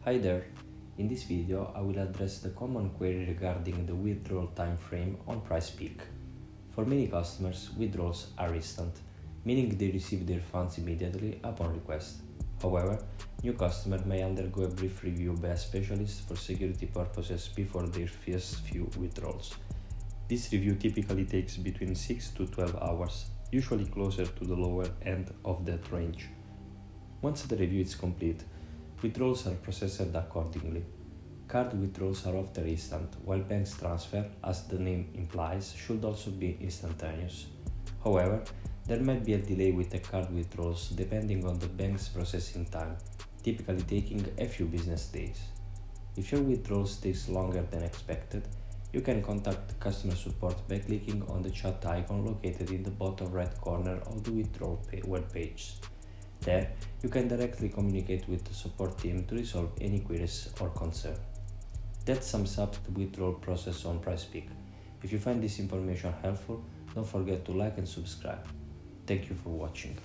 Hi there! In this video I will address the common query regarding the withdrawal time frame on Prizepicks. For many customers, withdrawals are instant, meaning they receive their funds immediately upon request. However, new customers may undergo a brief review by a specialist for security purposes before their first few withdrawals. This review typically takes between 6 to 12 hours, usually closer to the lower end of that range. Once the review is complete, withdrawals are processed accordingly. Card withdrawals are often instant, while bank transfer, as the name implies, should also be instantaneous. However, there might be a delay with the card withdrawals depending on the bank's processing time, typically taking a few business days. If your withdrawals takes longer than expected, you can contact customer support by clicking on the chat icon located in the bottom right corner of the withdrawal web page. There, you can directly communicate with the support team to resolve any queries or concerns. That sums up the withdrawal process on Prizepicks. If you find this information helpful, don't forget to like and subscribe. Thank you for watching.